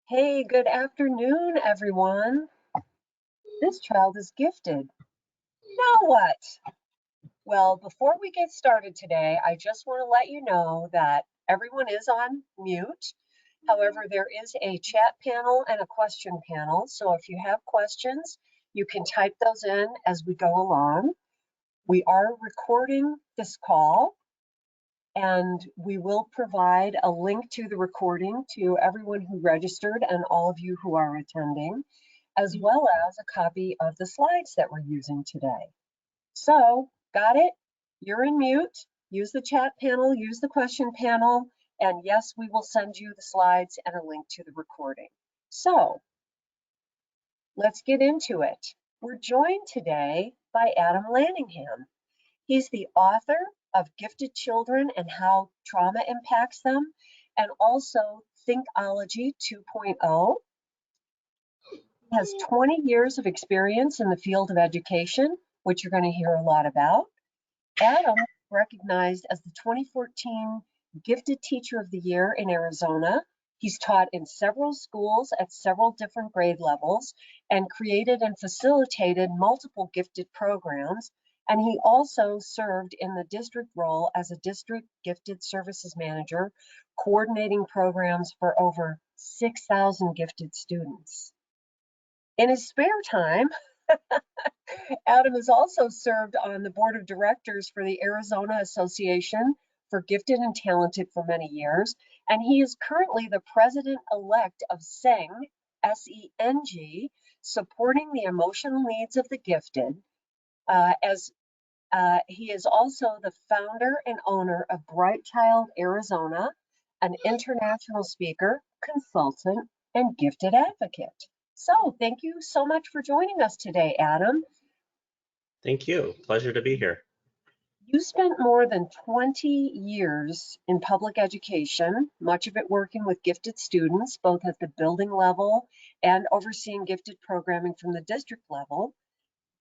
Hey, good afternoon, everyone. This child is gifted. Now what? Well, before we get started today, I just want to let you know that everyone is on mute. However, there is a chat panel and a question panel. So if you have questions, you can type those in as we go along. We are recording this call, and we will provide a link to the recording to everyone who registered and all of you who are attending, as well as a copy of the slides that we're using today. So, got it? You're in mute. Use the chat panel, use the question panel, and yes, we will send you the slides and a link to the recording. So, let's get into it. We're joined today by Adam Laningham. He's the author of Gifted Children and How Trauma Impacts Them, and also Thinkology 2.0. He has 20 years of experience in the field of education, which you're going to hear a lot about. Adam recognized as the 2014 Gifted Teacher of the Year in Arizona. He's taught in several schools at several different grade levels and created and facilitated multiple gifted programs. And he also served in the district role as a district gifted services manager, coordinating programs for over 6,000 gifted students. In his spare time, Adam has also served on the board of directors for the Arizona Association for Gifted and Talented for many years, and he is currently the president-elect of SENG, S-E-N-G, supporting the emotional needs of the gifted, as he is also the founder and owner of Bright Child Arizona, an international speaker, consultant, and gifted advocate. So thank you so much for joining us today, Adam. Thank you. Pleasure to be here. You spent more than 20 years in public education, much of it working with gifted students, both at the building level and overseeing gifted programming from the district level.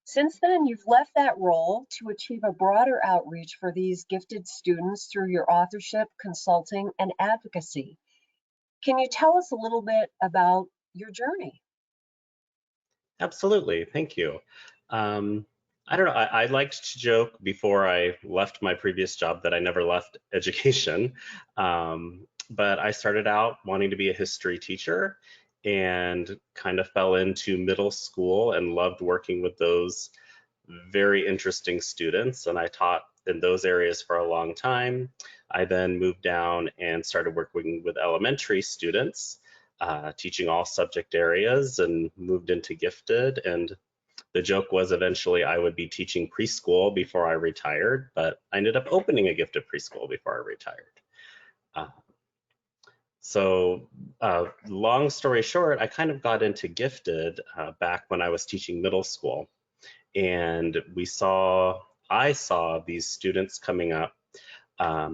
Since then, you've left that role to achieve a broader outreach for these gifted students through your authorship, consulting, and advocacy. Can you tell us a little bit about your journey? Absolutely. Thank you. I don't know. I liked to joke before I left my previous job that I never left education. But I started out wanting to be a history teacher and kind of fell into middle school and loved working with those very interesting students. And I taught in those areas for a long time. I then moved down and started working with elementary students, teaching all subject areas, and moved into gifted. And the joke was eventually I would be teaching preschool before I retired, but I ended up opening a gifted preschool before I retired. Long story short, I kind of got into gifted back when I was teaching middle school. And I saw these students coming up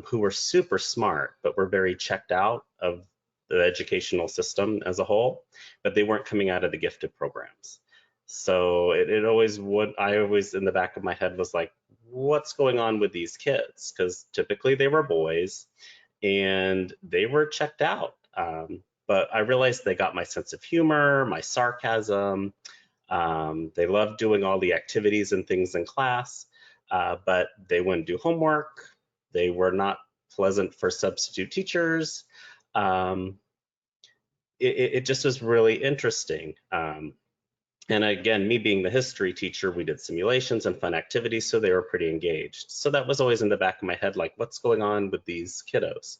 who were super smart, but were very checked out of the educational system as a whole, but they weren't coming out of the gifted programs. So I always in the back of my head was like, what's going on with these kids? Because typically they were boys and they were checked out. But I realized they got my sense of humor, my sarcasm. They loved doing all the activities and things in class, but they wouldn't do homework. They were not pleasant for substitute teachers. It just was really interesting. And again, me being the history teacher, we did simulations and fun activities, so they were pretty engaged. So that was always in the back of my head, like, what's going on with these kiddos?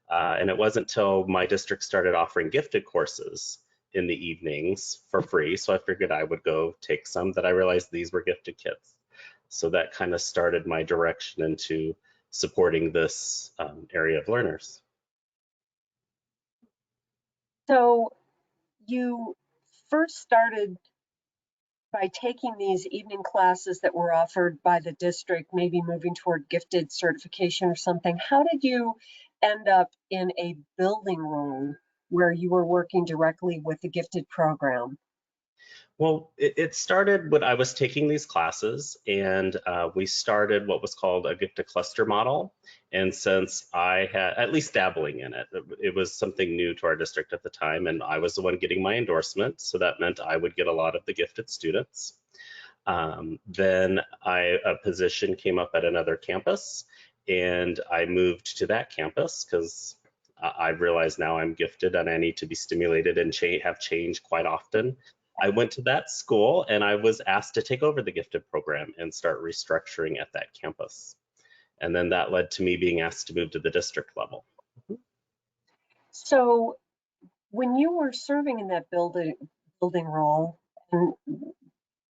And it wasn't until my district started offering gifted courses in the evenings for free, so I figured I would go take some, that I realized these were gifted kids. So that kind of started my direction into supporting this area of learners. So you first started by taking these evening classes that were offered by the district, maybe moving toward gifted certification or something. How did you end up in a building role where you were working directly with the gifted program? Well, it started when I was taking these classes, and we started what was called a gifted cluster model. And since I had at least dabbling in it, it was something new to our district at the time, and I was the one getting my endorsement. So that meant I would get a lot of the gifted students. Then a position came up at another campus, and I moved to that campus because I realize now I'm gifted and I need to be stimulated and have change quite often. I went to that school and I was asked to take over the gifted program and start restructuring at that campus. And then that led to me being asked to move to the district level. So when you were serving in that building role, and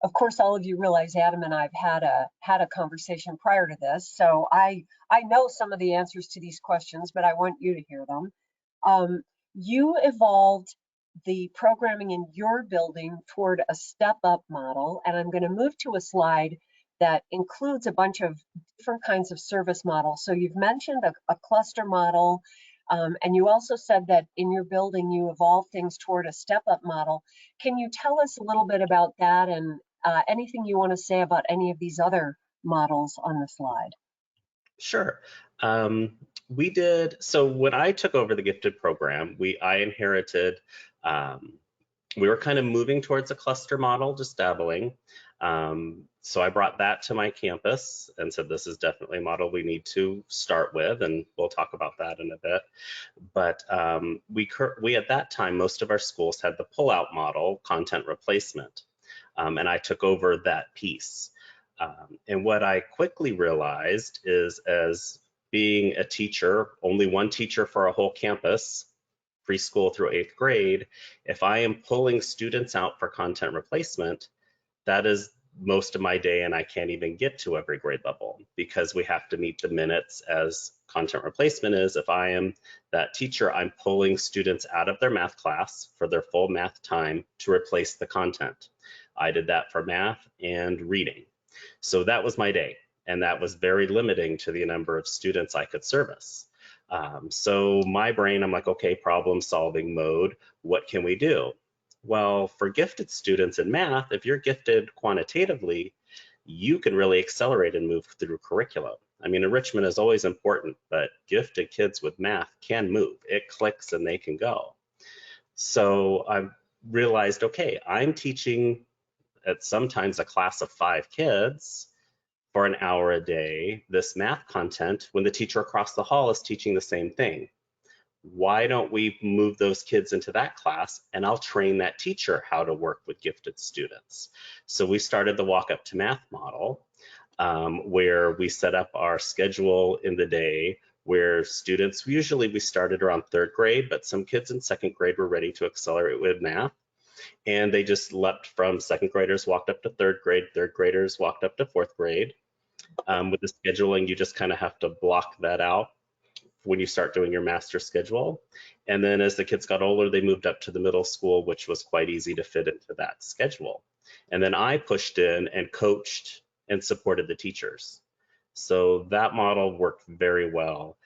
of course, all of you realize Adam and I've had a conversation prior to this, so I know some of the answers to these questions, but I want you to hear them. You evolved the programming in your building toward a step-up model, and I'm going to move to a slide that includes a bunch of different kinds of service models. So you've mentioned a cluster model, and you also said that in your building you evolved things toward a step-up model. Can you tell us a little bit about that and anything you want to say about any of these other models on the slide? Sure. Um, we did, so when I took over the gifted program, I inherited, we were kind of moving towards a cluster model, just dabbling. So I brought that to my campus and said, this is definitely a model we need to start with, and we'll talk about that in a bit. But we at that time, most of our schools had the pull-out model, content replacement, and I took over that piece. And what I quickly realized is, as being a teacher, only one teacher for a whole campus, preschool through 8th grade, if I am pulling students out for content replacement, that is most of my day, and I can't even get to every grade level because we have to meet the minutes as content replacement is. If I am that teacher, I'm pulling students out of their math class for their full math time to replace the content. I did that for math and reading. So that was my day, and that was very limiting to the number of students I could service. So my brain, I'm like, okay, problem solving mode, what can we do? Well, for gifted students in math, if you're gifted quantitatively, you can really accelerate and move through curriculum. I mean, enrichment is always important, but gifted kids with math can move. It clicks and they can go. So I realized, okay, I'm teaching at sometimes a class of 5 kids for an hour a day, this math content, when the teacher across the hall is teaching the same thing. Why don't we move those kids into that class, and I'll train that teacher how to work with gifted students. So we started the walk up to math model, where we set up our schedule in the day where students, usually we started around 3rd grade, but some kids in 2nd grade were ready to accelerate with math. And they just leapt from 2nd graders walked up to 3rd grade, 3rd graders walked up to 4th grade. With the scheduling, you just kind of have to block that out when you start doing your master schedule. And then as the kids got older, they moved up to the middle school, which was quite easy to fit into that schedule. And then I pushed in and coached and supported the teachers. So that model worked very well.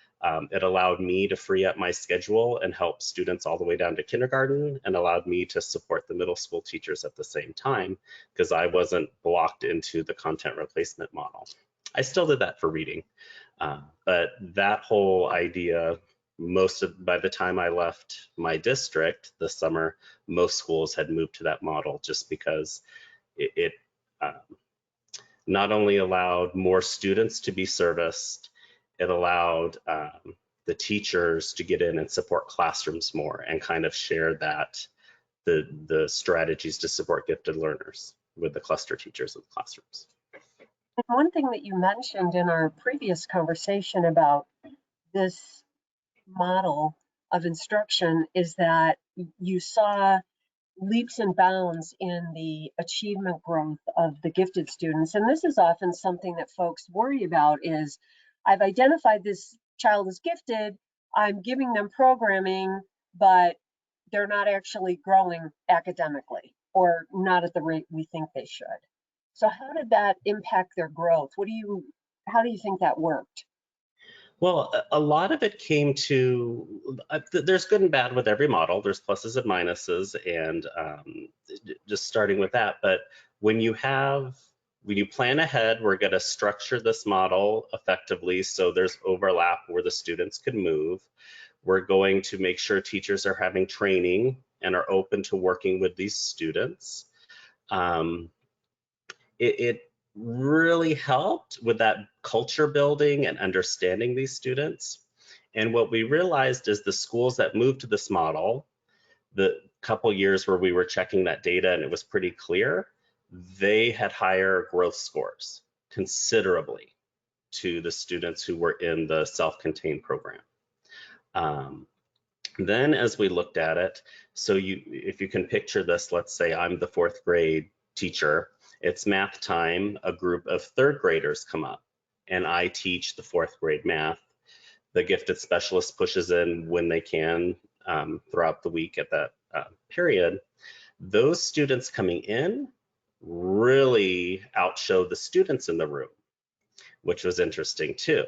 It allowed me to free up my schedule and help students all the way down to kindergarten, and allowed me to support the middle school teachers at the same time because I wasn't blocked into the content replacement model. I still did that for reading, but that whole idea, by the time I left my district this summer, most schools had moved to that model just because it not only allowed more students to be serviced, it allowed the teachers to get in and support classrooms more and kind of share the strategies to support gifted learners with the cluster teachers in the classrooms. One thing that you mentioned in our previous conversation about this model of instruction is that you saw leaps and bounds in the achievement growth of the gifted students. And this is often something that folks worry about is, I've identified this child as gifted, I'm giving them programming, but they're not actually growing academically or not at the rate we think they should. So how did that impact their growth? How do you think that worked? Well, a lot of it came to, there's good and bad with every model. There's pluses and minuses, and just starting with that. But when you have when you plan ahead, we're going to structure this model effectively so there's overlap where the students can move. We're going to make sure teachers are having training and are open to working with these students. It really helped with that culture building and understanding these students. And what we realized is the schools that moved to this model, the couple years where we were checking that data and it was pretty clear, they had higher growth scores considerably to the students who were in the self-contained program. Then as we looked at it, so if you can picture this, let's say I'm the 4th grade teacher, it's math time, a group of 3rd graders come up and I teach the 4th grade math. The gifted specialist pushes in when they can throughout the week at that period. Those students coming in really outshowed the students in the room, which was interesting too.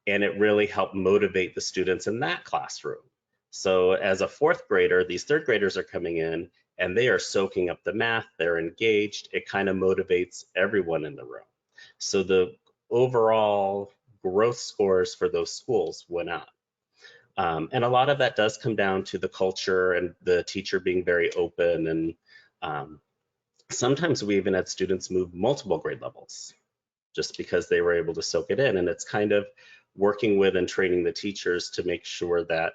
And it really helped motivate the students in that classroom. So as a 4th grader, these 3rd graders are coming in and they are soaking up the math, they're engaged, it kind of motivates everyone in the room. So the overall growth scores for those schools went up. And a lot of that does come down to the culture and the teacher being very open. And sometimes we even had students move multiple grade levels just because they were able to soak it in. And it's kind of working with and training the teachers to make sure that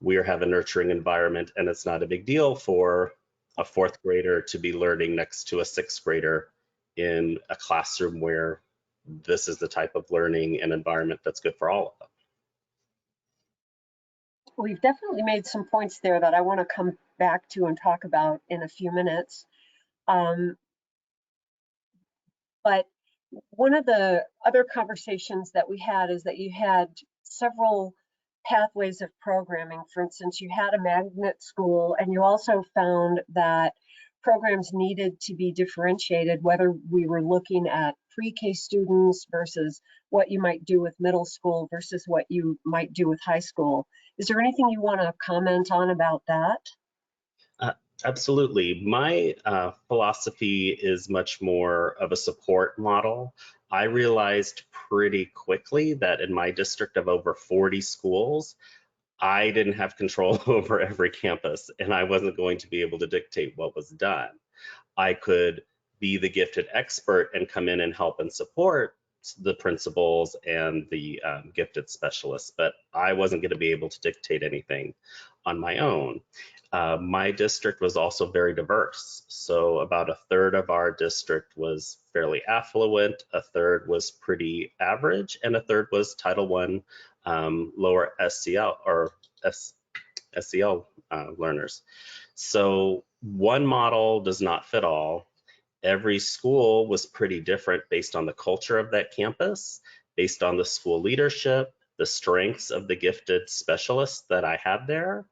we have a nurturing environment and it's not a big deal for a 4th grader to be learning next to a 6th grader in a classroom where this is the type of learning and environment that's good for all of them. We've definitely made some points there that I want to come back to and talk about in a few minutes. But one of the other conversations that we had is that you had several pathways of programming. For instance, you had a magnet school, and you also found that programs needed to be differentiated, whether we were looking at pre-K students versus what you might do with middle school versus what you might do with high school. Is there anything you want to comment on about that? Absolutely. My philosophy is much more of a support model. I realized pretty quickly that in my district of over 40 schools, I didn't have control over every campus and I wasn't going to be able to dictate what was done. I could be the gifted expert and come in and help and support the principals and the gifted specialists, but I wasn't going to be able to dictate anything on my own. My district was also very diverse. So about 1/3 of our district was fairly affluent, 1/3 was pretty average, and 1/3 was Title I lower SCL or SEL learners. So one model does not fit all. Every school was pretty different based on the culture of that campus, based on the school leadership, the strengths of the gifted specialists that I had there.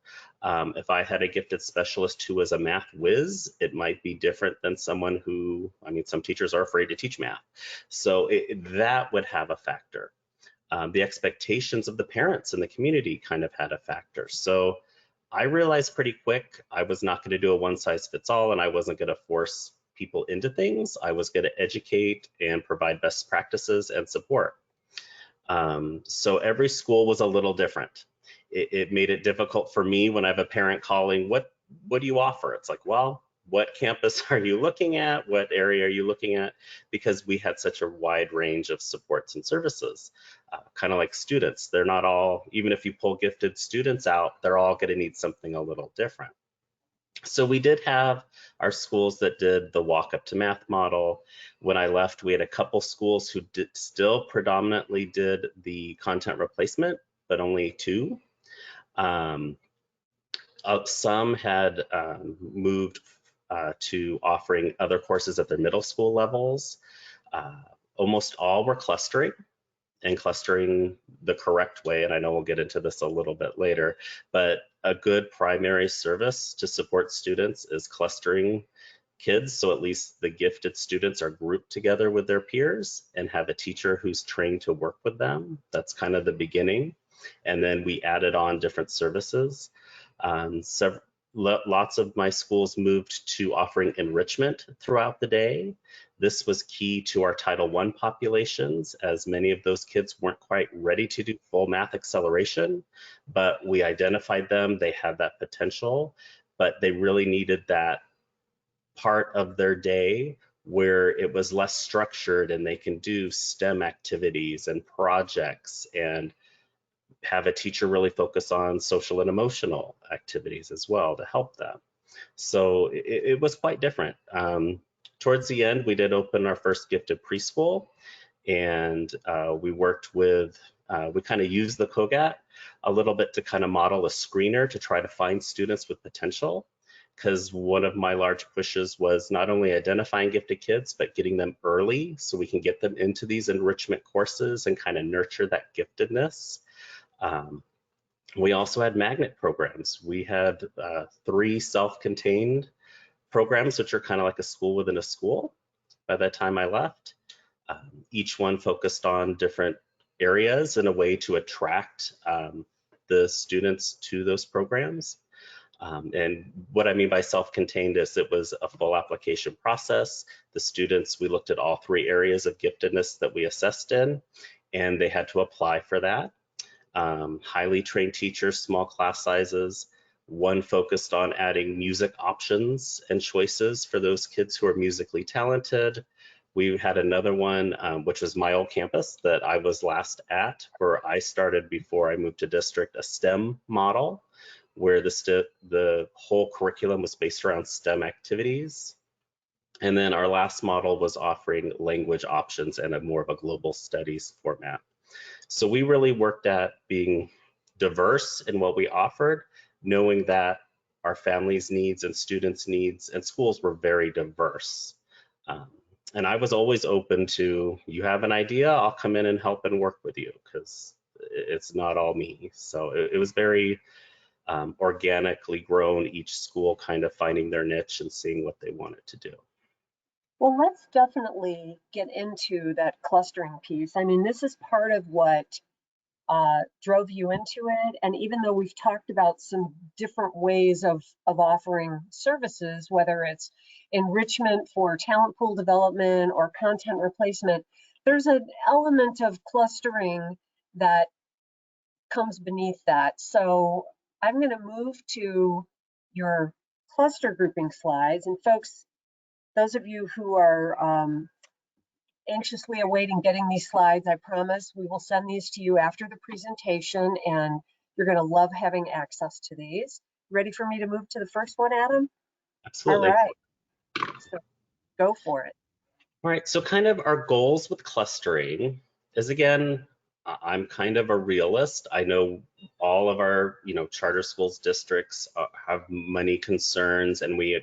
If I had a gifted specialist who was a math whiz, it might be different than someone who, I mean, some teachers are afraid to teach math. So that would have a factor. The expectations of the parents in the community kind of had a factor. So I realized pretty quick I was not going to do a one size fits all, and I wasn't going to force people into things. I was going to educate and provide best practices and support. So every school was a little different. It made it difficult for me when I have a parent calling, what do you offer? It's like, well, what campus are you looking at? What area are you looking at? Because we had such a wide range of supports and services, kind of like students. They're not all, even if you pull gifted students out, they're all going to need something a little different. So we did have our schools that did the walk up to math model. When I left, we had a couple schools who still predominantly did the content replacement, but only 2. Some had moved to offering other courses at their middle school levels. Almost all were clustering, and clustering the correct way, and I know we'll get into this a little bit later, but a good primary service to support students is clustering kids, so at least the gifted students are grouped together with their peers and have a teacher who's trained to work with them. That's kind of the beginning, and then we added on different services. lots of my schools moved to offering enrichment throughout the day. This was key to our Title I populations, as many of those kids weren't quite ready to do full math acceleration, but we identified them, they had that potential, but they really needed that part of their day where it was less structured and they can do STEM activities and projects and have a teacher really focus on social and emotional activities as well to help them. So it was quite different. Towards the end, we did open our first gifted preschool, and we worked with, we kind of used the COGAT a little bit to kind of model a screener to try to find students with potential, because one of my large pushes was not only identifying gifted kids, but getting them early so we can get them into these enrichment courses and kind of nurture that giftedness. We also had magnet programs. We had 3 self-contained programs, which are kind of like a school within a school by the time I left. Each one focused on different areas in a way to attract the students to those programs. And what I mean by self-contained is it was a full application process. The students, we looked at all 3 areas of giftedness that we assessed in, and they had to apply for that. Highly trained teachers, small class sizes. One focused on adding music options and choices for those kids who are musically talented. We had another one, which was my old campus that I was last at, where I started before I moved to district, a STEM model, where the whole curriculum was based around STEM activities. And then our last model was offering language options and a more of a global studies format. So we really worked at being diverse in what we offered, knowing that our families' needs and students' needs and schools were very diverse. And I was always open to, you have an idea, I'll come in and help and work with you, because it's not all me. So it was very organically grown, each school kind of finding their niche and seeing what they wanted to do. Well, let's definitely get into that clustering piece. I mean, this is part of what drove you into it. And even though we've talked about some different ways of offering services, whether it's enrichment for talent pool development or content replacement, there's an element of clustering that comes beneath that. So I'm going to move to your cluster grouping slides. And folks, those of you who are anxiously awaiting getting these slides, I promise we will send these to you after the presentation, and you're going to love having access to these. Ready for me to move to the first one, Adam? Absolutely. All right, so go for it. All right, so kind of our goals with clustering is, again, I'm kind of a realist. I know all of our, charter schools districts have money concerns, and we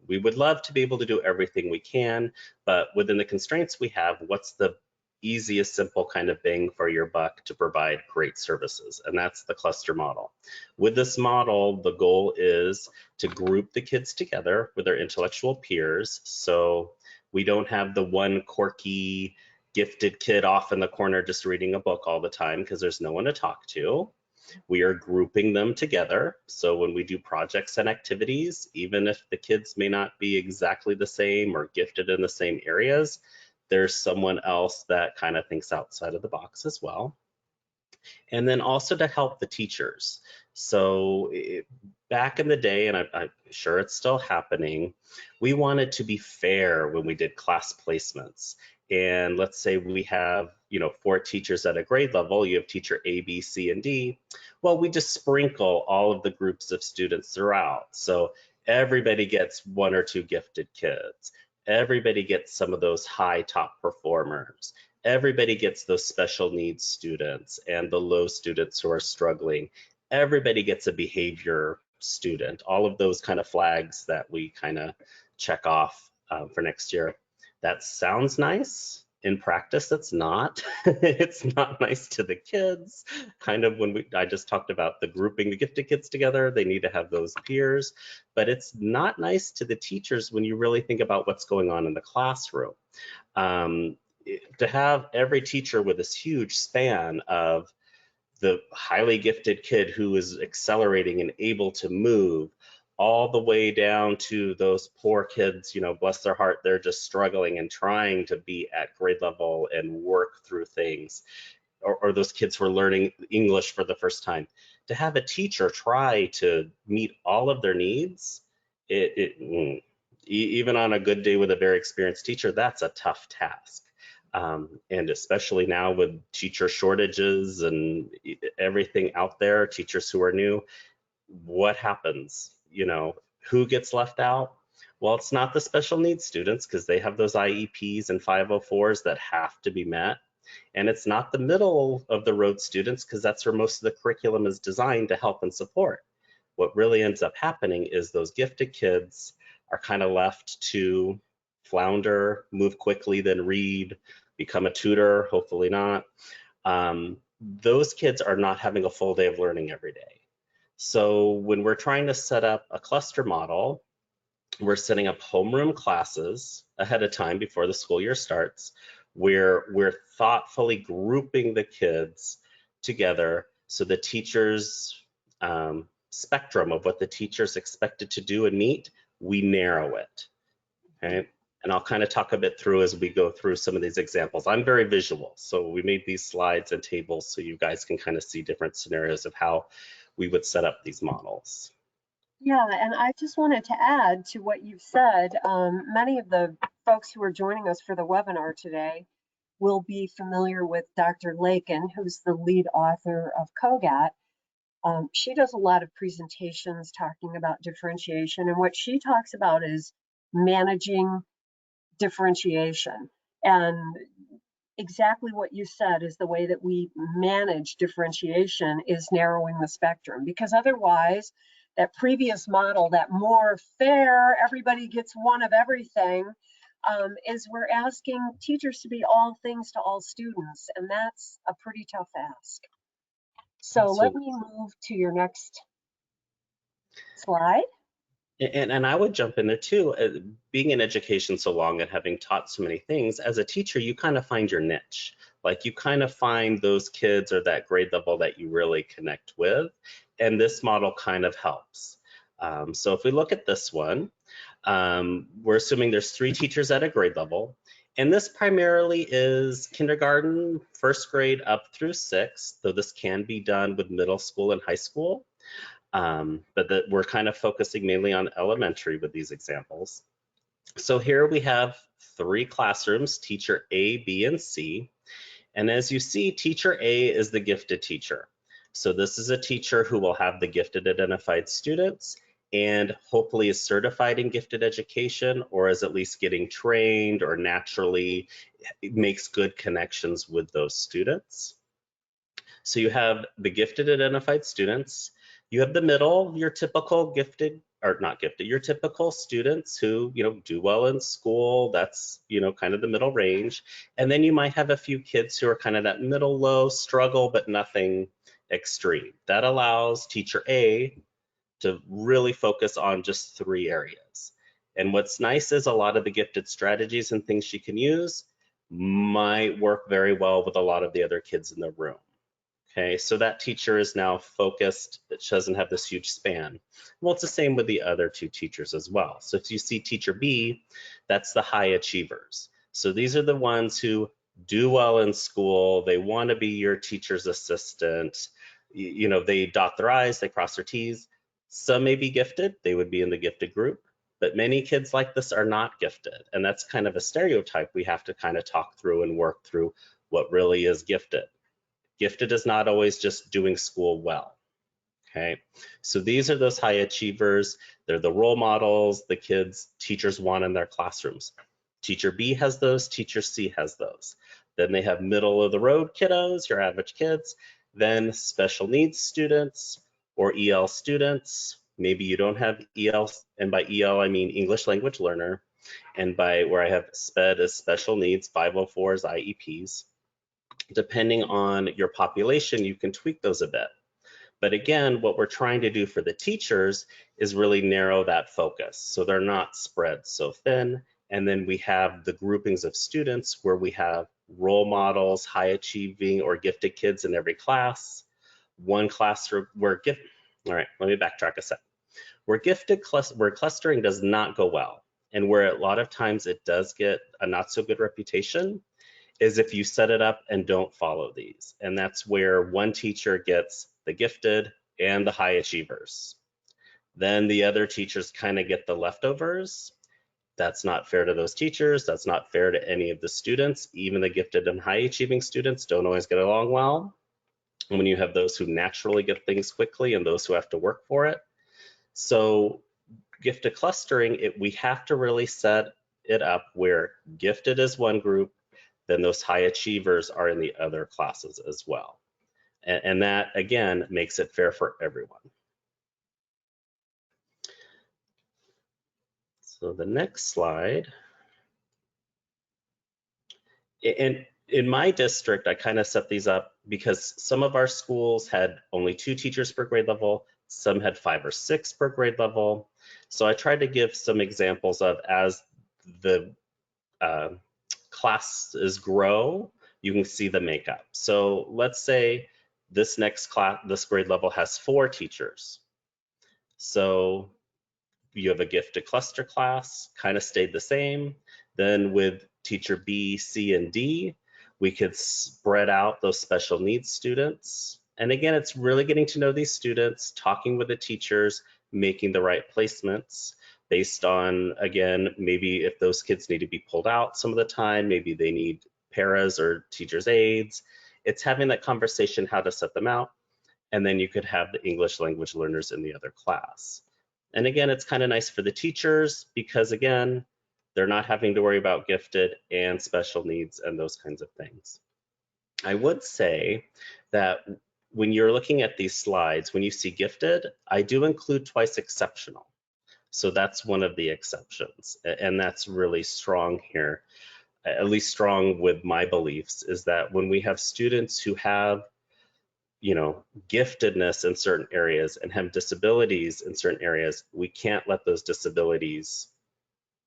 would love to be able to do everything we can, but within the constraints we have, what's the easiest, simple kind of bang for your buck to provide great services? And that's the cluster model. With this model, the goal is to group the kids together with their intellectual peers. So we don't have the one quirky, gifted kid off in the corner just reading a book all the time because there's no one to talk to. We are grouping them together. So when we do projects and activities, even if the kids may not be exactly the same or gifted in the same areas, there's someone else that kind of thinks outside of the box as well. And then also to help the teachers. So back in the day, and I'm sure it's still happening, we wanted to be fair when we did class placements. And let's say we have, 4 teachers at a grade level, you have teacher A, B, C, and D. Well, we just sprinkle all of the groups of students throughout. So everybody gets 1 or 2 gifted kids. Everybody gets some of those high top performers. Everybody gets those special needs students and the low students who are struggling. Everybody gets a behavior student, all of those kind of flags that we kind of check off for next year. That sounds nice. In practice, it's not. It's not nice to the kids. Kind of when I just talked about the grouping the gifted kids together, they need to have those peers, but it's not nice to the teachers when you really think about what's going on in the classroom. To have every teacher with this huge span of the highly gifted kid who is accelerating and able to move, all the way down to those poor kids, bless their heart, they're just struggling and trying to be at grade level and work through things, or those kids who are learning English for the first time. To have a teacher try to meet all of their needs, even on a good day with a very experienced teacher, that's a tough task. And especially now with teacher shortages and everything out there, teachers who are new, what happens? Who gets left out? Well, it's not the special needs students because they have those IEPs and 504s that have to be met. And it's not the middle of the road students because that's where most of the curriculum is designed to help and support. What really ends up happening is those gifted kids are kind of left to flounder, move quickly, then read, become a tutor, hopefully not. Those kids are not having a full day of learning every day. So when we're trying to set up a cluster model, we're setting up homeroom classes ahead of time before the school year starts, where we're thoughtfully grouping the kids together so the teachers' spectrum of what the teacher's expected to do and meet, we narrow it. Okay. And I'll kind of talk a bit through as we go through some of these examples. I'm very visual, so we made these slides and tables so you guys can kind of see different scenarios of how we would set up these models. Yeah, and I just wanted to add to what you've said. Many of the folks who are joining us for the webinar today will be familiar with Dr. Lakin, who's the lead author of COGAT. She does a lot of presentations talking about differentiation, and what she talks about is managing differentiation. And exactly what you said is the way that we manage differentiation is narrowing the spectrum, because otherwise that previous model, that more fair, everybody gets one of everything, is we're asking teachers to be all things to all students, and that's a pretty tough ask. So let me move to your next slide. And I would jump in there too. Being in education so long and having taught so many things, as a teacher, you kind of find your niche. Like you kind of find those kids or that grade level that you really connect with. And this model kind of helps. So if we look at this one, we're assuming there's 3 teachers at a grade level. And this primarily is kindergarten, first grade up through 6th, though this can be done with middle school and high school. But that we're kind of focusing mainly on elementary with these examples. So here we have 3 classrooms, teacher A, B, and C. And as you see, teacher A is the gifted teacher. So this is a teacher who will have the gifted identified students and hopefully is certified in gifted education, or is at least getting trained or naturally makes good connections with those students. So you have the gifted identified students. You have the middle, your typical gifted, or not gifted, your typical students who, do well in school. That's, kind of the middle range. And then you might have a few kids who are kind of that middle low struggle, but nothing extreme. That allows teacher A to really focus on just 3 areas. And what's nice is a lot of the gifted strategies and things she can use might work very well with a lot of the other kids in the room. Okay, so that teacher is now focused, it doesn't have this huge span. Well, it's the same with the other 2 teachers as well. So if you see teacher B, that's the high achievers. So these are the ones who do well in school, they want to be your teacher's assistant, they dot their I's, they cross their T's. Some may be gifted, they would be in the gifted group, but many kids like this are not gifted. And that's kind of a stereotype we have to kind of talk through and work through what really is gifted. Gifted is not always just doing school well. Okay, so these are those high achievers. They're the role models the kids, teachers want in their classrooms. Teacher B has those, teacher C has those. Then they have middle of the road kiddos, your average kids, then special needs students or EL students. Maybe you don't have EL, and by EL I mean English language learner, and by where I have SPED as special needs, 504s, IEPs. Depending on your population, you can tweak those a bit. But again, what we're trying to do for the teachers is really narrow that focus so they're not spread so thin. And then we have the groupings of students where we have role models, high achieving or gifted kids in every class. One classroom where all right, let me backtrack a sec. Where where clustering does not go well, and where a lot of times it does get a not so good reputation, is if you set it up and don't follow these. And that's where one teacher gets the gifted and the high achievers. Then the other teachers kind of get the leftovers. That's not fair to those teachers. That's not fair to any of the students. Even the gifted and high achieving students don't always get along well. And when you have those who naturally get things quickly and those who have to work for it. So gifted clustering, we have to really set it up where gifted is one group, then those high achievers are in the other classes as well. And that, again, makes it fair for everyone. So the next slide. And in my district, I kind of set these up because some of our schools had only 2 teachers per grade level, some had 5 or 6 per grade level. So I tried to give some examples of, as the classes grow, you can see the makeup. So let's say this next class, this grade level has 4 teachers. So you have a gifted cluster class, kind of stayed the same. Then with teacher B, C, and D, we could spread out those special needs students. And again, it's really getting to know these students, talking with the teachers, making the right placements based on, again, maybe if those kids need to be pulled out some of the time, maybe they need paras or teacher's aides. It's having that conversation how to set them out. And then you could have the English language learners in the other class. And again, it's kind of nice for the teachers because, again, they're not having to worry about gifted and special needs and those kinds of things. I would say that when you're looking at these slides, when you see gifted, I do include twice exceptional. So that's one of the exceptions. And that's really strong here, at least strong with my beliefs, is that when we have students who have giftedness in certain areas and have disabilities in certain areas, we can't let those disabilities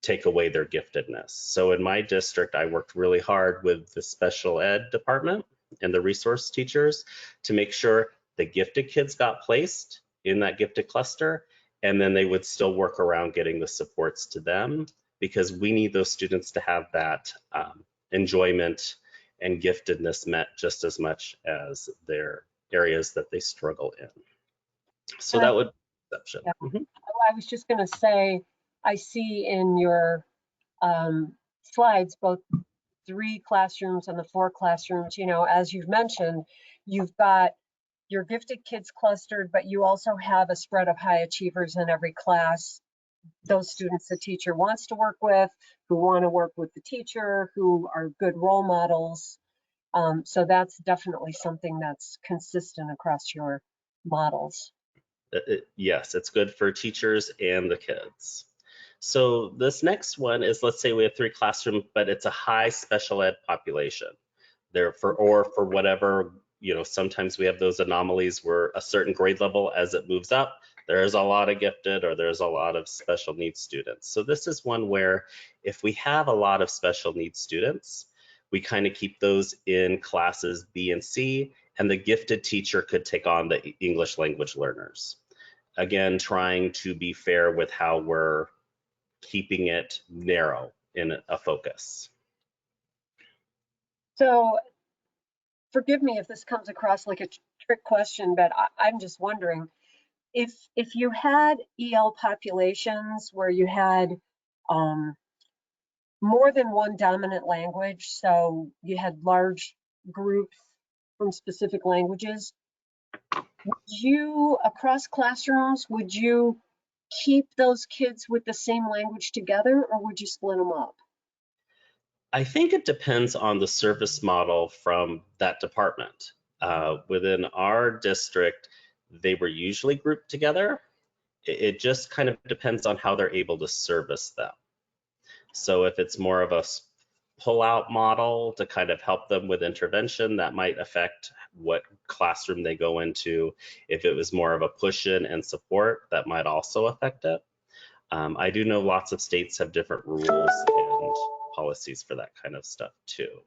take away their giftedness. So in my district, I worked really hard with the special ed department and the resource teachers to make sure the gifted kids got placed in that gifted cluster, and then they would still work around getting the supports to them, because we need those students to have that enjoyment and giftedness met just as much as their areas that they struggle in. So that would be exception. Yeah. I was just going to say, I see in your slides both 3 classrooms and the 4 classrooms. As you've mentioned, you've got your gifted kids clustered, but you also have a spread of high achievers in every class. Those students the teacher wants to work with, who want to work with the teacher, who are good role models. So that's definitely something that's consistent across your models. Yes, it's good for teachers and the kids. So this next one is, let's say we have 3 classrooms, but it's a high special ed population. Or for whatever, sometimes we have those anomalies where a certain grade level, as it moves up, there's a lot of gifted or there's a lot of special needs students. So this is one where if we have a lot of special needs students, we kind of keep those in classes B and C, and the gifted teacher could take on the English language learners. Again, trying to be fair with how we're keeping it narrow in a focus. So forgive me if this comes across like a trick question, but I'm just wondering, if you had EL populations where you had more than one dominant language, so you had large groups from specific languages, across classrooms, would you keep those kids with the same language together, or would you split them up? I think it depends on the service model from that department. Within our district, they were usually grouped together. It just kind of depends on how they're able to service them. So if it's more of a pull-out model to kind of help them with intervention, that might affect what classroom they go into. If it was more of a push-in and support, that might also affect it. I do know lots of states have different rules and policies for that kind of stuff too.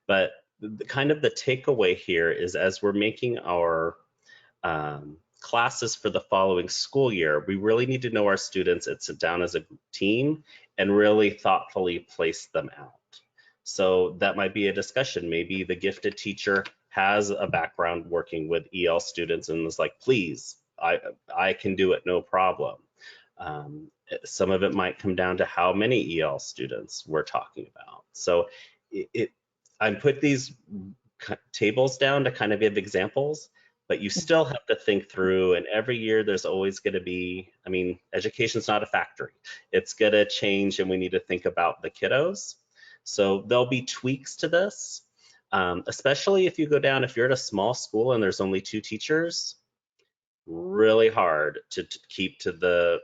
But the takeaway here is, as we're making our classes for the following school year, we really need to know our students and sit down as a team and really thoughtfully place them out. So that might be a discussion. Maybe the gifted teacher has a background working with EL students and is like, please, I can do it, no problem. Some of it might come down to how many EL students we're talking about. So I put these tables down to kind of give examples, but you still have to think through, and every year there's always going to be, I mean, education's not a factory. It's going to change, and we need to think about the kiddos. So there'll be tweaks to this, especially if you go down, if you're at a small school and there's only 2 teachers, really hard to keep to the,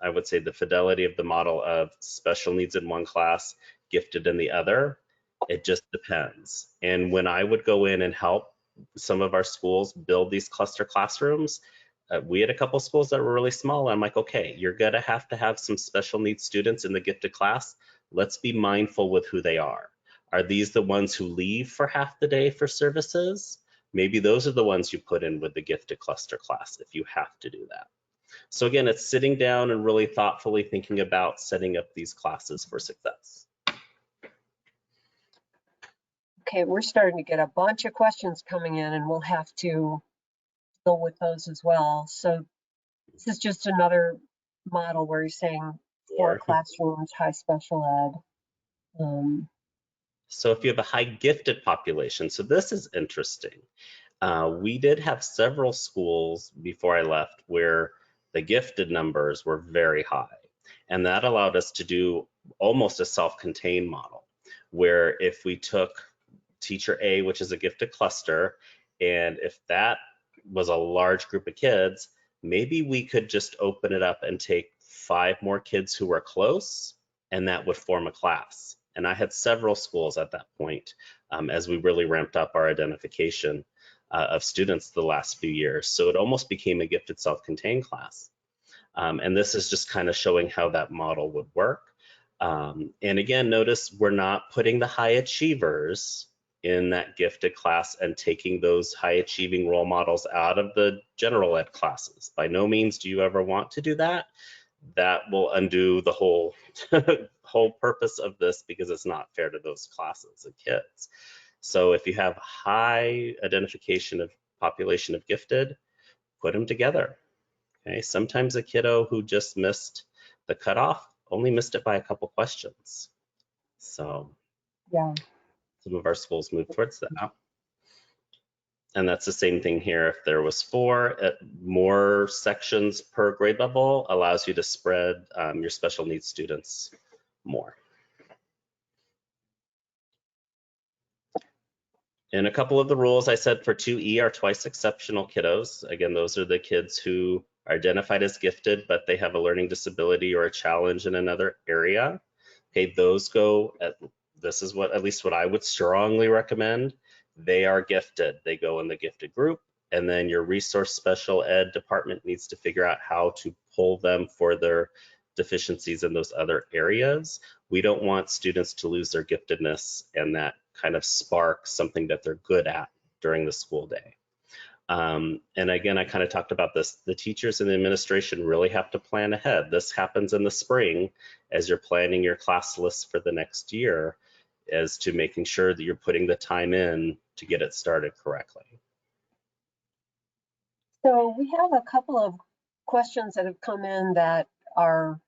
I would say, the fidelity of the model of special needs in one class, gifted in the other. It just depends. And when I would go in and help some of our schools build these cluster classrooms, we had a couple schools that were really small. I'm like, okay, you're gonna have to have some special needs students in the gifted class. Let's be mindful with who they are. Are these the ones who leave for half the day for services? Maybe those are the ones you put in with the gifted cluster class if you have to do that. So again, it's sitting down and really thoughtfully thinking about setting up these classes for success. Okay, we're starting to get a bunch of questions coming in, and we'll have to go with those as well. So this is just another model where you're saying 4 classrooms, high special ed. So if you have a high gifted population, so this is interesting. We did have several schools before I left where the gifted numbers were very high. And that allowed us to do almost a self-contained model, where if we took teacher A, which is a gifted cluster, and if that was a large group of kids, maybe we could just open it up and take 5 more kids who were close, and that would form a class. And I had several schools at that point as we really ramped up our identification of students the last few years. So it almost became a gifted self-contained class. And this is just kind of showing how that model would work. And again, notice we're not putting the high achievers in that gifted class and taking those high achieving role models out of the general ed classes. By no means do you ever want to do that. That will undo the whole whole purpose of this, because it's not fair to those classes of kids. So if you have high identification of population of gifted, put them together. Okay, sometimes a kiddo who just missed the cutoff only missed it by a couple questions. So Yeah. some of our schools move towards that. And that's the same thing here. If there was 4, more sections per grade level allows you to spread your special needs students more. And a couple of the rules I said for 2E are twice exceptional kiddos. Again, those are the kids who are identified as gifted, but they have a learning disability or a challenge in another area. Okay, those go at, this is what, at least what I would strongly recommend. They are gifted. They go in the gifted group, and then your resource special ed department needs to figure out how to pull them for their deficiencies in those other areas. We don't want students to lose their giftedness and that kind of spark something that they're good at during the school day. And again, I kind of talked about this. The teachers and the administration really have to plan ahead. This happens in the spring as you're planning your class list for the next year, as to making sure that you're putting the time in to get it started correctly. So we have a couple of questions that have come in that are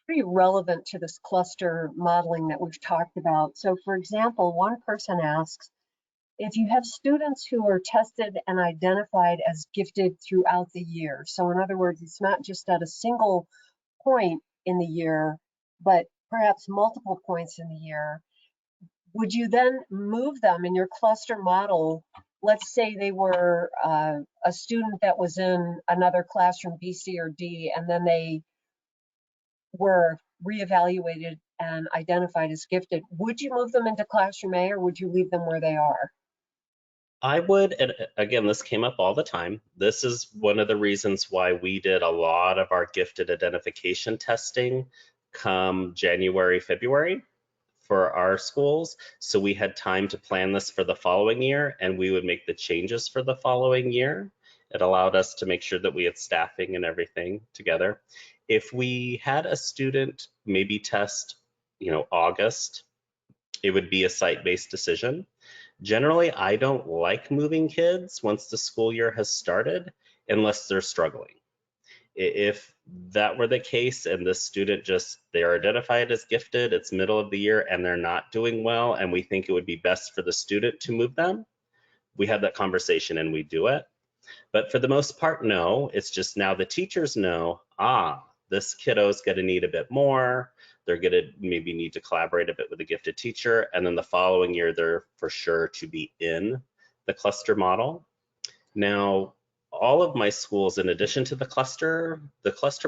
pretty relevant to this cluster modeling that we've talked about. So for example, one person asks, if you have students who are tested and identified as gifted throughout the year, so in other words, it's not just at a single point in the year, but perhaps multiple points in the year, would you then move them in your cluster model? Let's say they were a student that was in another classroom, B, C, or D, and then they were reevaluated and identified as gifted. Would you move them into classroom A, or would you leave them where they are? I would, and again, this came up all the time. This is one of the reasons why we did a lot of our gifted identification testing come January, February for our schools. So we had time to plan this for the following year, and we would make the changes for the following year. It allowed us to make sure that we had staffing and everything together. If we had a student maybe test, August, it would be a site-based decision. Generally, I don't like moving kids once the school year has started unless they're struggling. If that were the case and the student they are identified as gifted, it's middle of the year and they're not doing well, and we think it would be best for the student to move them, we have that conversation and we do it. But for the most part, no, it's just now the teachers know, this kiddo's going to need a bit more. They're going to maybe need to collaborate a bit with a gifted teacher. And then the following year, they're for sure to be in the cluster model. Now, all of my schools, in addition to the cluster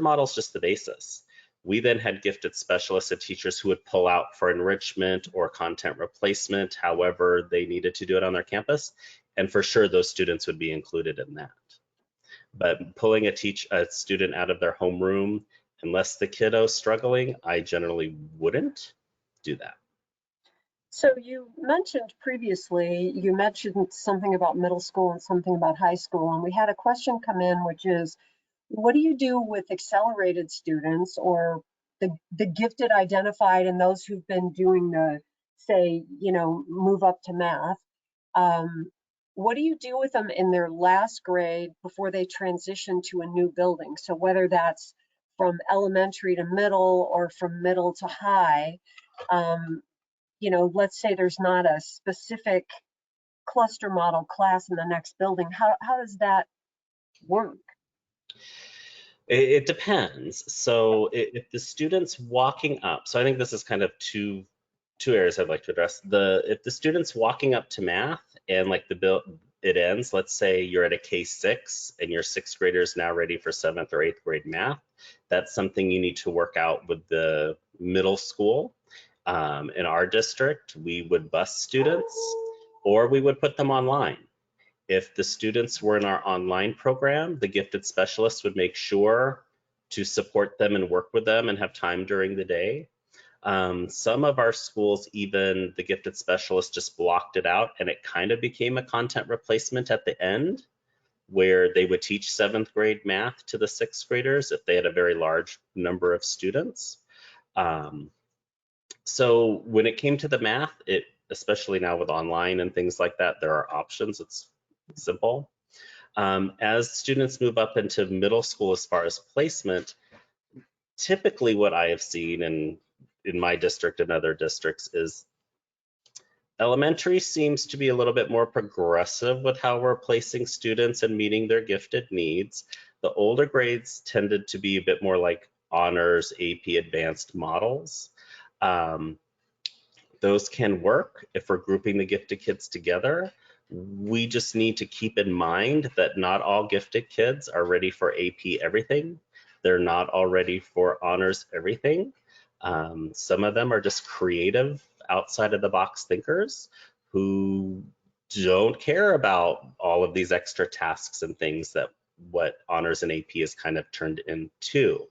model is just the basis. We then had gifted specialists and teachers who would pull out for enrichment or content replacement, however they needed to do it on their campus. And for sure, those students would be included in that. But pulling a student out of their homeroom, unless the kiddo's struggling, I generally wouldn't do that. So you mentioned previously, you mentioned something about middle school and something about high school, and we had a question come in, which is, what do you do with accelerated students or the gifted identified and those who've been doing the, say, move up to math? What do you do with them in their last grade before they transition to a new building? So whether that's from elementary to middle or from middle to high, let's say there's not a specific cluster model class in the next building. How does that work? It depends. So if the student's walking up, so I think this is kind of two areas I'd like to address. If the student's walking up to math and like it ends, let's say you're at a K6 and your sixth grader is now ready for seventh or eighth grade math, that's something you need to work out with the middle school. In our district, we would bus students or we would put them online. If the students were in our online program, the gifted specialist would make sure to support them and work with them and have time during the day. Some of our schools, even the gifted specialist just blocked it out and it kind of became a content replacement at the end where they would teach seventh grade math to the sixth graders if they had a very large number of students. So when it came to the math, especially now with online and things like that, there are options. It's simple. As students move up into middle school as far as placement, typically what I have seen in my district and other districts is elementary seems to be a little bit more progressive with how we're placing students and meeting their gifted needs. The older grades tended to be a bit more like honors, AP advanced models. Those can work if we're grouping the gifted kids together. We just need to keep in mind that not all gifted kids are ready for AP everything. They're not all ready for honors everything. Some of them are just creative, outside of the box thinkers who don't care about all of these extra tasks and things that what honors and AP is kind of turned into.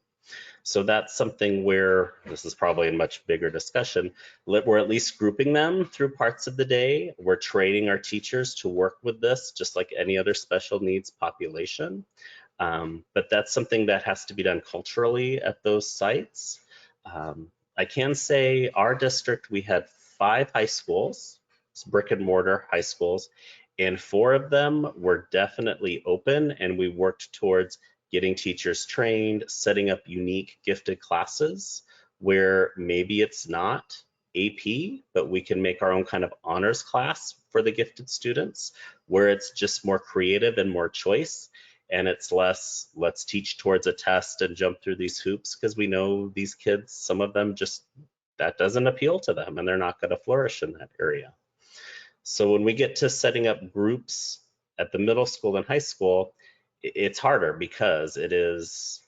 So that's something where this is probably a much bigger discussion. We're at least grouping them through parts of the day. We're training our teachers to work with this just like any other special needs population. But that's something that has to be done culturally at those sites. I can say our district, we had 5 high schools, brick and mortar high schools, and 4 of them were definitely open, and we worked towards getting teachers trained, setting up unique gifted classes where maybe it's not AP, but we can make our own kind of honors class for the gifted students where it's just more creative and more choice. And it's less, let's teach towards a test and jump through these hoops, because we know these kids, some of them just, that doesn't appeal to them and they're not going to flourish in that area. So when we get to setting up groups at the middle school and high school, it's harder because it is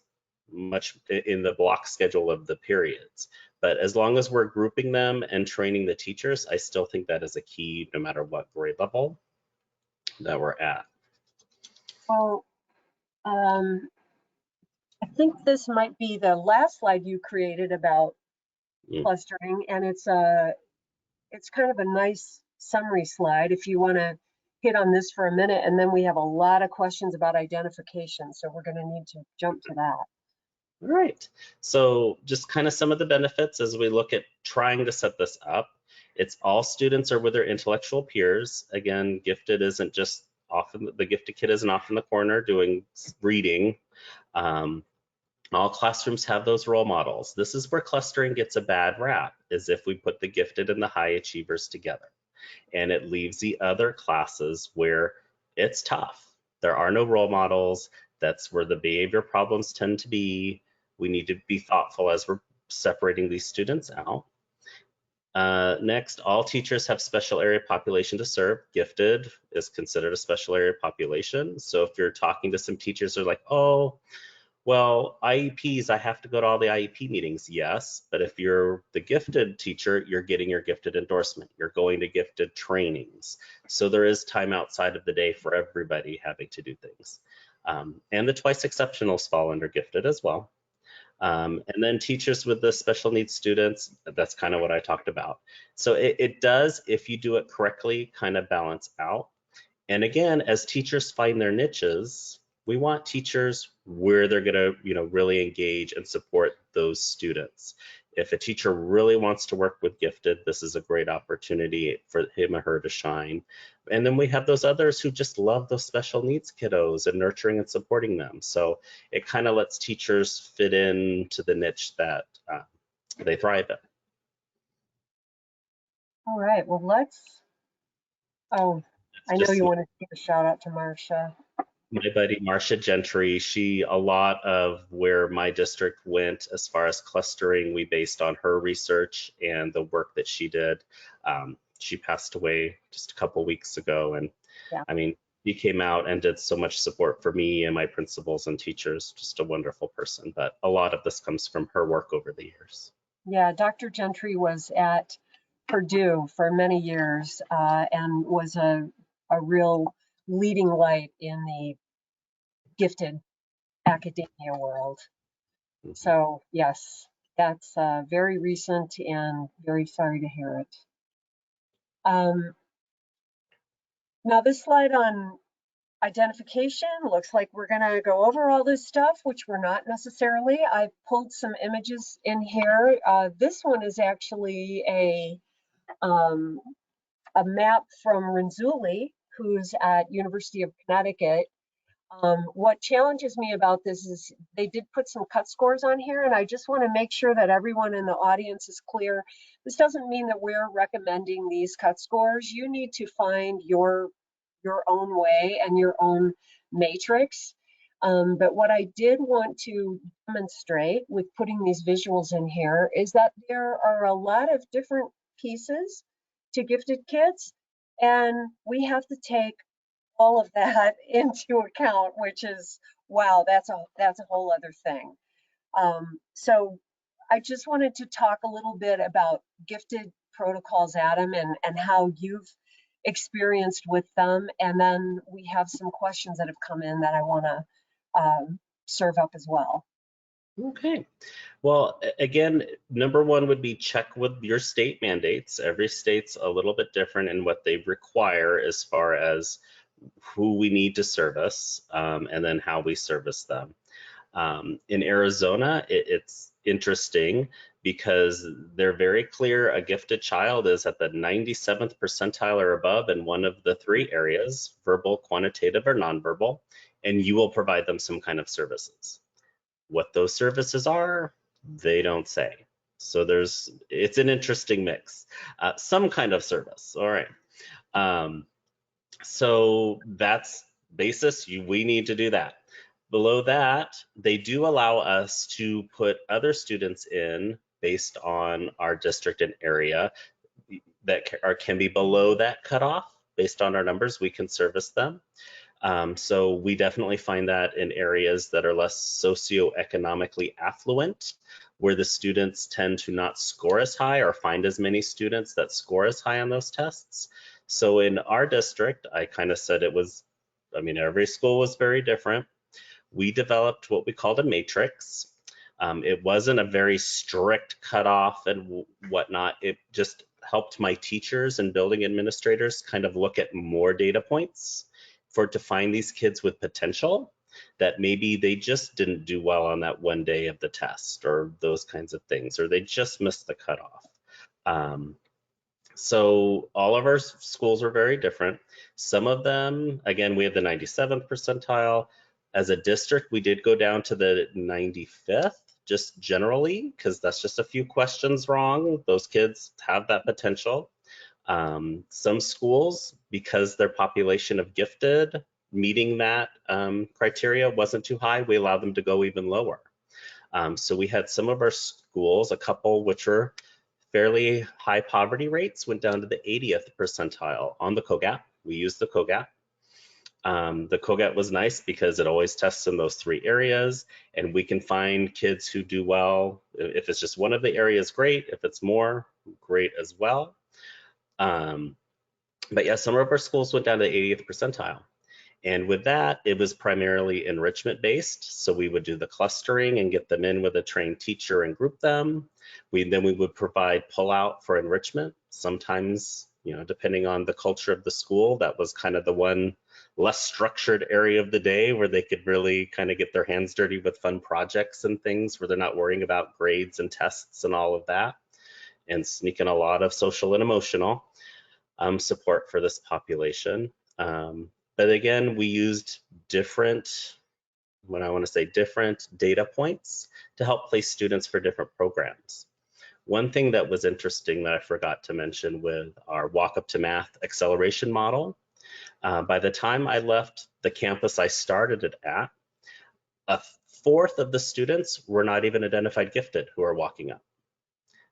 much in the block schedule of the periods. But as long as we're grouping them and training the teachers, I still think that is a key no matter what grade level that we're at. Well, I think this might be the last slide you created about clustering, and it's kind of a nice summary slide if you want to hit on this for a minute, and then we have a lot of questions about identification. So we're going to need to jump to that. All right. So just kind of some of the benefits as we look at trying to set this up. It's all students are with their intellectual peers. Again, gifted isn't just often, the gifted kid isn't off in the corner doing reading. All classrooms have those role models. This is where clustering gets a bad rap, is if we put the gifted and the high achievers together. And it leaves the other classes where it's tough. There are no role models. That's where the behavior problems tend to be. We need to be thoughtful as we're separating these students out. Next, all teachers have special area population to serve. Gifted is considered a special area population. So if you're talking to some teachers, they're like, oh, well, IEPs, I have to go to all the IEP meetings. Yes, but if you're the gifted teacher, you're getting your gifted endorsement. You're going to gifted trainings. So there is time outside of the day for everybody having to do things. And the twice exceptionals fall under gifted as well. And then teachers with the special needs students, that's kind of what I talked about. So it does, if you do it correctly, kind of balance out. And again, as teachers find their niches, we want teachers where they're going to, really engage and support those students. If a teacher really wants to work with gifted, this is a great opportunity for him or her to shine. And then we have those others who just love those special needs kiddos and nurturing and supporting them. So it kind of lets teachers fit into the niche that they thrive in. All right, well, I know you want to give a shout out to Marcia. My buddy Marcia Gentry, a lot of where my district went as far as clustering, we based on her research and the work that she did. She passed away just a couple weeks ago, and Yeah. I mean, she came out and did so much support for me and my principals and teachers. Just a wonderful person, but a lot of this comes from her work over the years. Yeah, Dr. Gentry was at Purdue for many years and was a real leading light in the gifted academia world. So yes, that's very recent and very sorry to hear it. Now this slide on identification looks like we're going to go over all this stuff, which we're not necessarily. I pulled some images in here. This one is actually a map from Renzulli, who's at University of Connecticut. What challenges me about this is they did put some cut scores on here, and I just want to make sure that everyone in the audience is clear. This doesn't mean that we're recommending these cut scores. You need to find your own way and your own matrix. But what I did want to demonstrate with putting these visuals in here is that there are a lot of different pieces to gifted kids, and we have to take all of that into account, which is, wow, that's a whole other thing. So I just wanted to talk a little bit about gifted protocols, Adam, and how you've experienced with them. And then we have some questions that have come in that I want to serve up as well. Okay. Well, again, number one would be check with your state mandates. Every state's a little bit different in what they require as far as who we need to service and then how we service them. In Arizona, it's interesting because they're very clear a gifted child is at the 97th percentile or above in one of the three areas, verbal, quantitative, or nonverbal, and you will provide them some kind of services. What those services are, they don't say. So it's an interesting mix. Some kind of service, all right. So that's basis, we need to do that. Below that, they do allow us to put other students in based on our district and area that can be below that cutoff. Based on our numbers, we can service them. So we definitely find that in areas that are less socioeconomically affluent, where the students tend to not score as high or find as many students that score as high on those tests. So in our district, I kind of said every school was very different. We developed what we called a matrix. It wasn't a very strict cutoff and whatnot. It just helped my teachers and building administrators kind of look at more data points to find these kids with potential that maybe they just didn't do well on that one day of the test or those kinds of things, or they just missed the cutoff. So all of our schools are very different. Some of them, again, we have the 97th percentile. As a district, we did go down to the 95th, just generally, because that's just a few questions wrong. Those kids have that potential. Some schools, because their population of gifted meeting that criteria wasn't too high, we allowed them to go even lower. So we had some of our schools, a couple which were fairly high poverty rates, went down to the 80th percentile on the COGAT. We used the COGAT. The COGAT was nice because it always tests in those 3 areas, and we can find kids who do well. If it's just one of the areas, great. If it's more, great as well. But yeah, some of our schools went down to the 80th percentile. And with that, it was primarily enrichment based. So we would do the clustering and get them in with a trained teacher and group them. Then we would provide pullout for enrichment. Sometimes, depending on the culture of the school, that was kind of the one less structured area of the day where they could really kind of get their hands dirty with fun projects and things where they're not worrying about grades and tests and all of that, and sneak in a lot of social and emotional support for this population. But again, we used different data points to help place students for different programs. One thing that was interesting that I forgot to mention with our Walk Up to Math acceleration model, by the time I left the campus I started it at, 1/4 of the students were not even identified gifted who are walking up.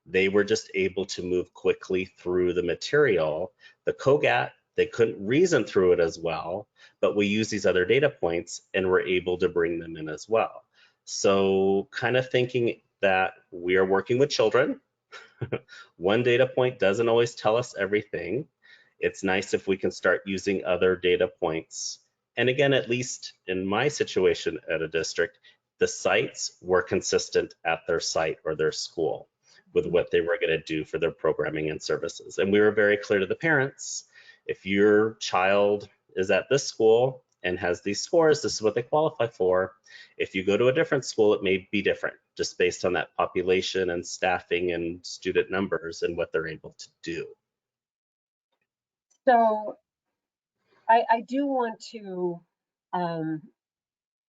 They were just able to move quickly through the material. The COGAT, they couldn't reason through it as well, but we use these other data points and we're able to bring them in as well. So kind of thinking that we are working with children. One data point doesn't always tell us everything. It's nice if we can start using other data points. And again, at least in my situation at a district, the sites were consistent at their site or their school with what they were going to do for their programming and services. And we were very clear to the parents, if your child is at this school and has these scores, this is what they qualify for. If you go to a different school, it may be different, just based on that population and staffing and student numbers and what they're able to do. So I do want to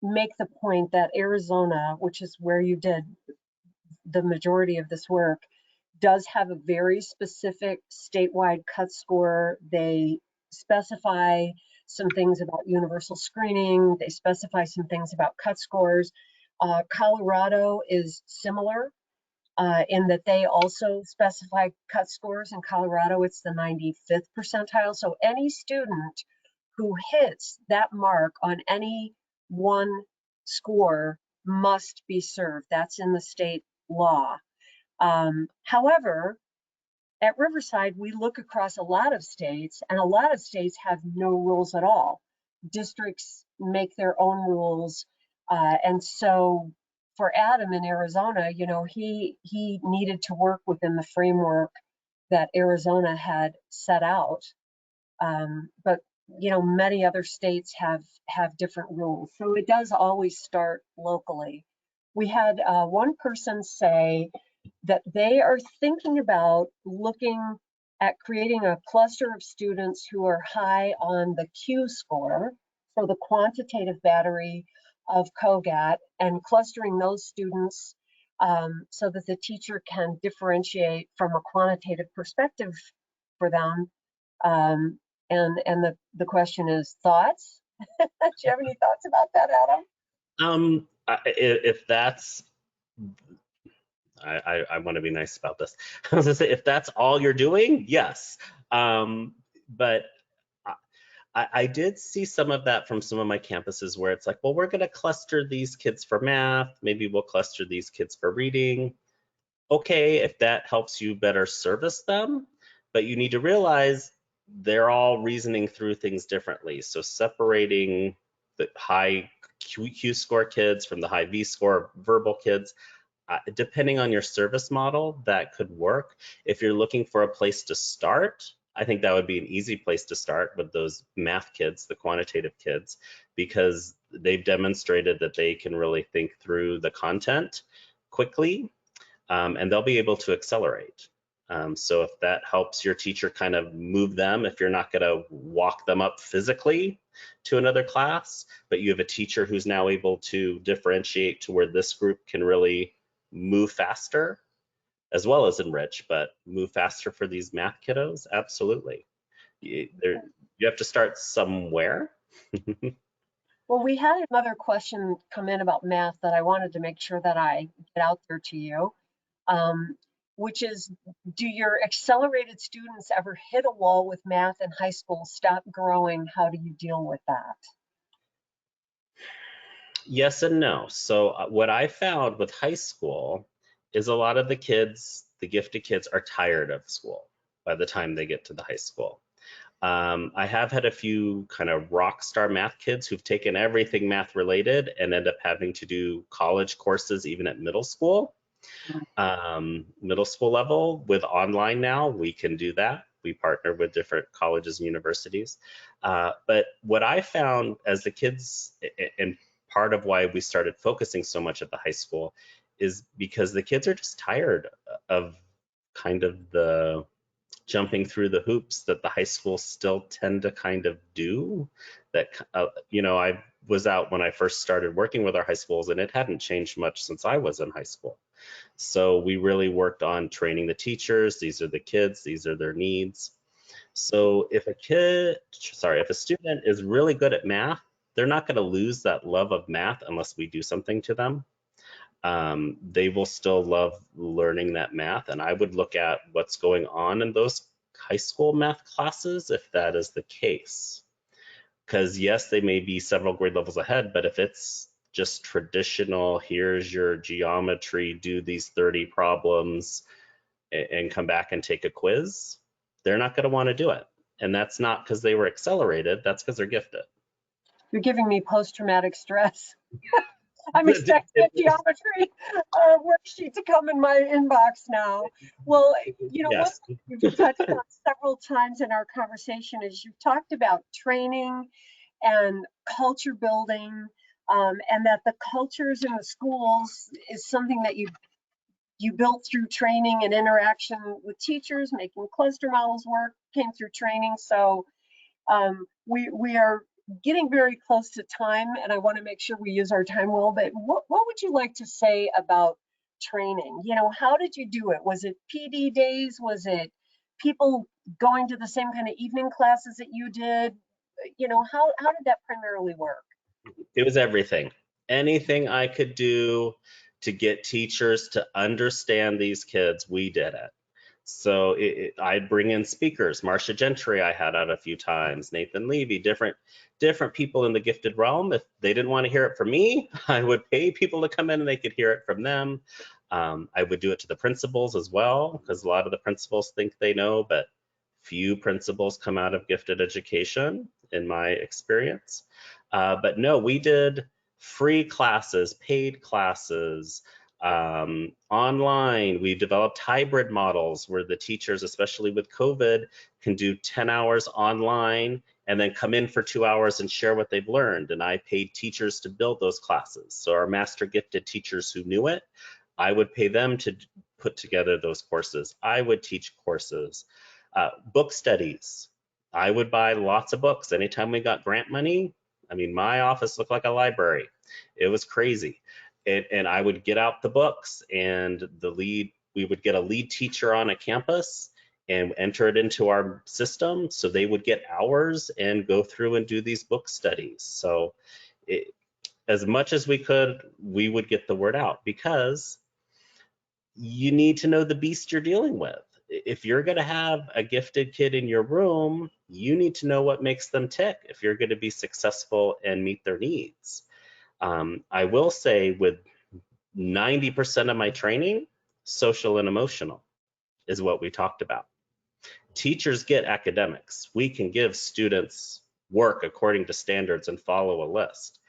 make the point that Arizona, which is where you did the majority of this work, does have a very specific statewide cut score. They specify some things about universal screening. They specify some things about cut scores. Colorado is similar in that they also specify cut scores. In Colorado, it's the 95th percentile. So any student who hits that mark on any one score must be served. That's in the state law. However, at Riverside, we look across a lot of states, and a lot of states have no rules at all. Districts make their own rules. And so for Adam in Arizona, he needed to work within the framework that Arizona had set out. But many other states have different rules. So it does always start locally. We had one person say that they are thinking about looking at creating a cluster of students who are high on the Q score, so the quantitative battery of COGAT, and clustering those students so that the teacher can differentiate from a quantitative perspective for them. And the question is, thoughts? Do you have any thoughts about that, Adam? If that's, I want to be nice about this. I was gonna say, if that's all you're doing, yes. But I did see some of that from some of my campuses where it's like, well, we're going to cluster these kids for math. Maybe we'll cluster these kids for reading. Okay, if that helps you better service them, but you need to realize they're all reasoning through things differently. So separating the high Q score kids from the high V score verbal kids, depending on your service model, that could work. If you're looking for a place to start, I think that would be an easy place to start with those math kids, the quantitative kids, because they've demonstrated that they can really think through the content quickly, and they'll be able to accelerate. So if that helps your teacher kind of move them, if you're not going to walk them up physically to another class, but you have a teacher who's now able to differentiate to where this group can really move faster, as well as enrich, but move faster for these math kiddos, absolutely. You have to start somewhere. Well, we had another question come in about math that I wanted to make sure that I get out there to you, um, which is, do your accelerated students ever hit a wall with math in high school, stop growing? How do you deal with that? Yes and no. So what I found with high school is a lot of the kids, the gifted kids, are tired of school by the time they get to the high school. I have had a few kind of rock star math kids who've taken everything math related and end up having to do college courses even at middle school. Middle school level with online now, we can do that. We partner with different colleges and universities. But what I found as the kids, and part of why we started focusing so much at the high school, is because the kids are just tired of kind of the jumping through the hoops that the high schools still tend to kind of do. That I was out when I first started working with our high schools, and it hadn't changed much since I was in high school. So we really worked on training the teachers. These are the kids, these are their needs. So if a student is really good at math, they're not going to lose that love of math unless we do something to them. They will still love learning that math. And I would look at what's going on in those high school math classes if that is the case. Because yes, they may be several grade levels ahead, but if it's just traditional, here's your geometry, do these 30 problems and come back and take a quiz, they're not going to want to do it. And that's not because they were accelerated, that's because they're gifted. You're giving me post-traumatic stress. I'm expecting a geometry worksheet to come in my inbox now. Well, one Yes. thing you've touched on several times in our conversation is you've talked about training and culture building, and that the cultures in the schools is something that you built through training and interaction with teachers, making cluster models work came through training. So we are getting very close to time, and I want to make sure we use our time well. But what would you like to say about training? How did you do it? Was it PD days? Was it people going to the same kind of evening classes that you did? How did that primarily work? It was everything. Anything I could do to get teachers to understand these kids, we did it. So I'd bring in speakers. Marcia Gentry I had out a few times, Nathan Levy, different people in the gifted realm. If they didn't want to hear it from me, I would pay people to come in and they could hear it from them. I would do it to the principals as well, because a lot of the principals think they know, but few principals come out of gifted education in my experience. But no, we did free classes, paid classes, online. We developed hybrid models where the teachers, especially with COVID, can do 10 hours online and then come in for 2 hours and share what they've learned. And I paid teachers to build those classes. So our master gifted teachers who knew it, I would pay them to put together those courses. I would teach courses. Book studies. I would buy lots of books. Anytime we got grant money, I mean, my office looked like a library. It was crazy. And I would get out the books, and we would get a lead teacher on a campus and enter it into our system. So they would get hours and go through and do these book studies. So as much as we could, we would get the word out, because you need to know the beast you're dealing with. If you're going to have a gifted kid in your room, you need to know what makes them tick if you're going to be successful and meet their needs. I will say, with 90% of my training, social and emotional is what we talked about. Teachers get academics. We can give students work according to standards and follow a list,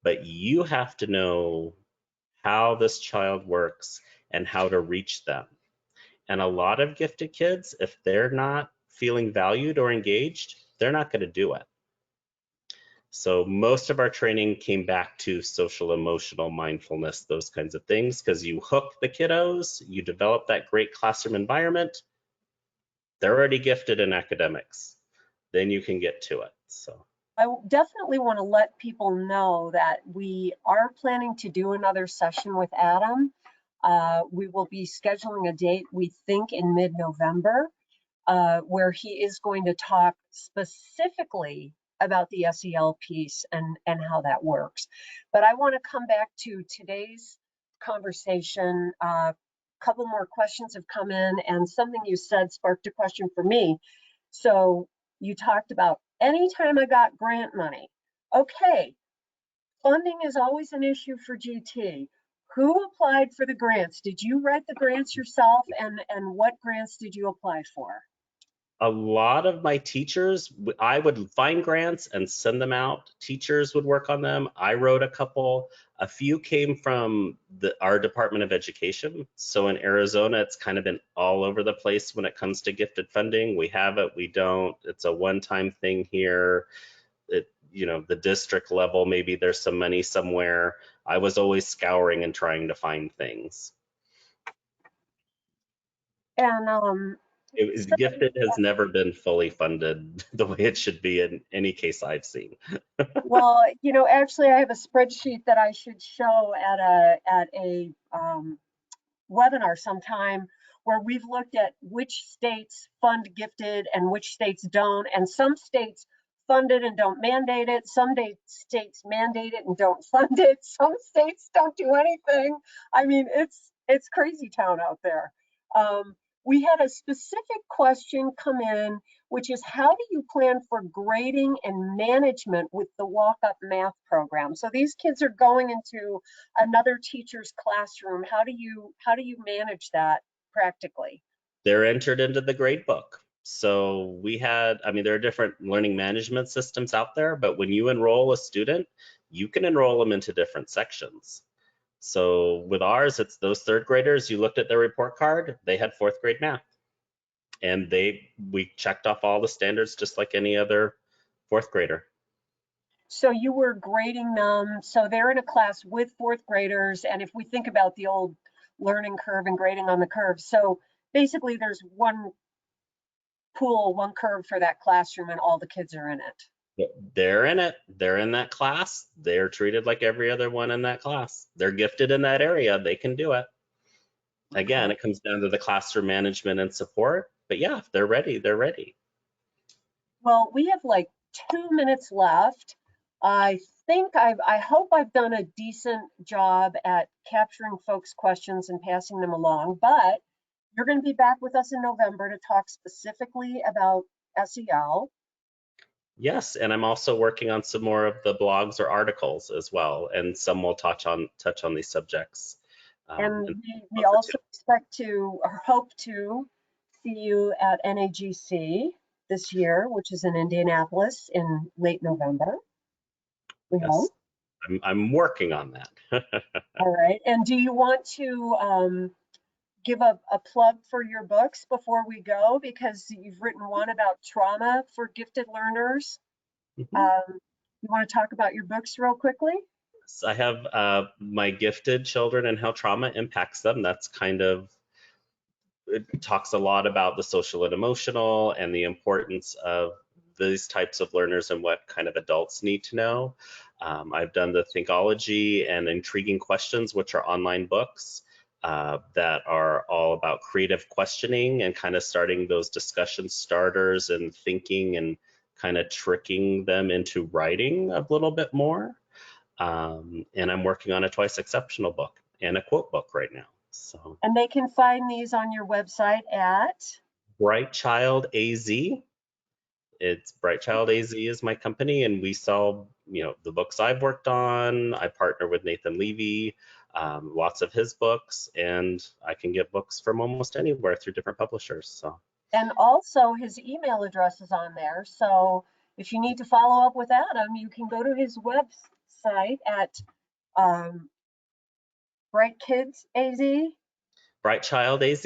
but you have to know how this child works and how to reach them. And a lot of gifted kids, if they're not feeling valued or engaged, they're not going to do it. So most of our training came back to social emotional mindfulness, those kinds of things, because you hook the kiddos, you develop that great classroom environment, they're already gifted in academics. Then you can get to it. So I definitely want to let people know that we are planning to do another session with Adam. We will be scheduling a date, we think, in mid-November, where he is going to talk specifically about the SEL piece and how that works. But I want to come back to today's conversation. A couple more questions have come in, and something you said sparked a question for me. So you talked about anytime I got grant money. Okay, funding is always an issue for GT. Who applied for the grants? Did you write the grants yourself, and what grants did you apply for? a lot of my teachers, I would find grants and send them out. Teachers would work on them. I wrote a couple. A few came from our Department of Education. So in Arizona, it's kind of been all over the place when it comes to gifted funding. We have it, we don't. It's a one-time thing here. The district level, maybe there's some money somewhere. I was always scouring and trying to find things. And so, Gifted has never been fully funded the way it should be in any case I've seen. well, actually, I have a spreadsheet that I should show at a webinar sometime where we've looked at which states fund gifted and which states don't, and some states fund it and don't mandate it. Some states mandate it and don't fund it. Some states don't do anything. I mean, it's crazy town out there. We had a specific question come in, which is how do you plan for grading and management with the walk-up math program? So these kids are going into another teacher's classroom. How do you manage that practically? They're entered into the grade book. So there are different learning management systems out there, but when you enroll a student, you can enroll them into different sections. So with ours, it's those third graders, you looked at their report card, they had fourth grade math. And we checked off all the standards just like any other fourth grader. So you were grading them, so they're in a class with fourth graders, and if we think about the old learning curve and grading on the curve, so basically there's one pool, one curve for that classroom, and all the kids are in it. They're in it. They're in that class. They're treated like every other one in that class. They're gifted in that area. They can do it. Again, it comes down to the classroom management and support. But yeah, if they're ready, they're ready. Well, we have like 2 minutes left. I hope I've done a decent job at capturing folks' questions and passing them along, but you're going to be back with us in November to talk specifically about SEL. Yes, and I'm also working on some more of the blogs or articles as well, and some will touch on these subjects. And And we also expect to, or hope to, see you at NAGC this year, which is in Indianapolis in late November. We yes, hope. I'm working on that. All right. And do you want to give a plug for your books before we go? Because you've written one about trauma for gifted learners. Mhm. You want to talk about your books real quickly? So I have my gifted children and how trauma impacts them. That's kind of, it talks a lot about the social and emotional and the importance of these types of learners and what kind of adults need to know. I've done the Thinkology and Intriguing Questions, which are online books that are all about creative questioning and kind of starting those discussion starters and thinking and kind of tricking them into writing a little bit more. And I'm working on a Twice Exceptional book and a quote book right now. So And they can find these on your website at? Bright Child AZ. It's Bright Child AZ is my company, and we sell, the books I've worked on. I partner with Nathan Levy, lots of his books, and I can get books from almost anywhere through different publishers. So. And also his email address is on there. So if you need to follow up with Adam, you can go to his website at Bright Kids AZ? Bright Child AZ.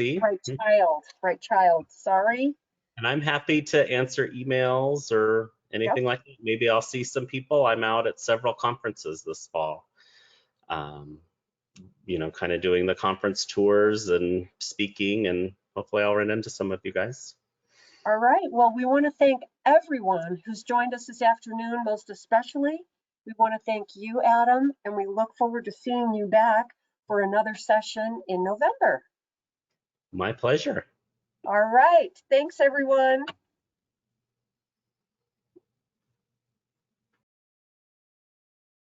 Bright Child, sorry. And I'm happy to answer emails or Yep, anything like that. Maybe I'll see some people. I'm out at several conferences this fall. Kind of doing the conference tours and speaking, and hopefully I'll run into some of you guys. all right. Well, we want to thank everyone who's joined us this afternoon, most especially. We want to thank you, Adam, and we look forward to seeing you back for another session in November. My pleasure. All right. Thanks, everyone.